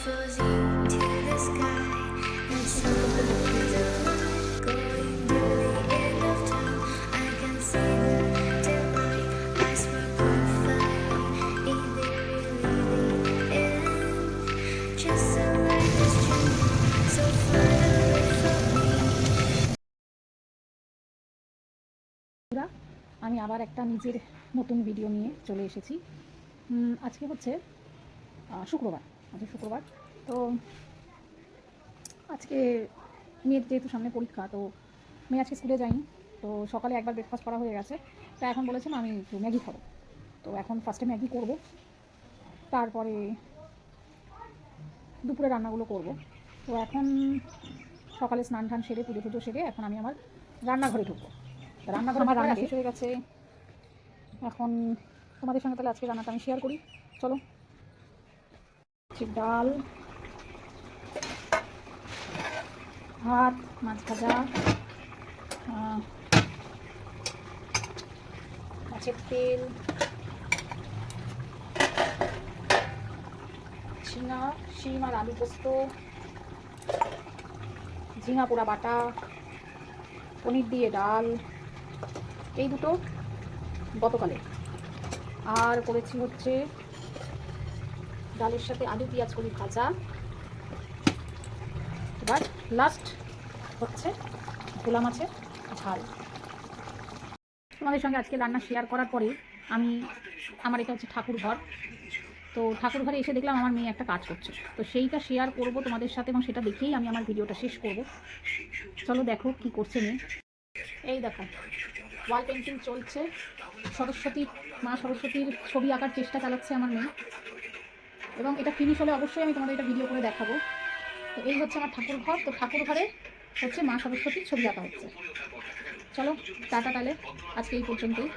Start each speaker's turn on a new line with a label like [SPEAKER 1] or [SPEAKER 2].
[SPEAKER 1] flows into the sky, and somewhere the light going to the end of time. I can see the light. I swear confide in the really end. Just a light is true, so far away from me.
[SPEAKER 2] বন্ধুরা, আমি আবার একটা নিজের নতুন video নিয়ে চলে এসেছি। আজকে হচ্ছে শুক্রবার। তো আজকে মেয়ের যেহেতু সামনে পরীক্ষা, তো মেয়ে আজকে স্কুলে যায়নি। তো সকালে একবার ব্রেকফাস্ট করা হয়ে গেছে। তো এখন বলেছে মা আমি একটু ম্যাগি খাবো। তো এখন ফার্স্টে ম্যাগি করব, তারপরে দুপুরে রান্নাগুলো করব। তো এখন সকালে স্নান টান সেরে পুজো টুজো সেরে এখন আমি আমার রান্নাঘরে ঢুকবো। রান্নাঘরে আমার রান্না শেষ হয়ে গেছে। এখন তোমাদের সঙ্গে তাহলে আজকে রান্নাটা আমি শেয়ার করি, চলো। ডাল, ভাত, মাছ ভাজা, মাছের তেল, শিম আর আলু পোস্ত, ঝিঙা পোড়া বাটা, পনির দিয়ে ডাল, এই দুটো গতকালে। আর করেছি হচ্ছে ডালের সাথে আলু পেঁয়াজ করি ভাজা। এবার লাস্ট হচ্ছে ভোলা মাছের ঝাল। তোমাদের সঙ্গে আজকে রান্না শেয়ার করার পরে আমার এটা হচ্ছে ঠাকুর ঘর। তো ঠাকুর ঘরে এসে দেখলাম আমার মেয়ে একটা কাজ করছে, তো সেইটা শেয়ার করব তোমাদের সাথে, এবং সেটা দেখেই আমি আমার ভিডিওটা শেষ করব। চলো দেখো কি করছে মেয়ে। এই দেখো, ওয়াল পেন্টিং চলছে। মা সরস্বতীর ছবি আঁকার চেষ্টা চালাচ্ছে আমার মেয়ে, এবং এটা ফিনিশ হলে অবশ্যই আমি তোমাদের এটা ভিডিও করে দেখাবো। তো এই হচ্ছে আমার ঠাকুর ঘর। তো ঠাকুর ঘরে হচ্ছে মা সরস্বতীর ছবি আঁকা হচ্ছে। চলো টাটা, তাহলে আজকে এই পর্যন্তই।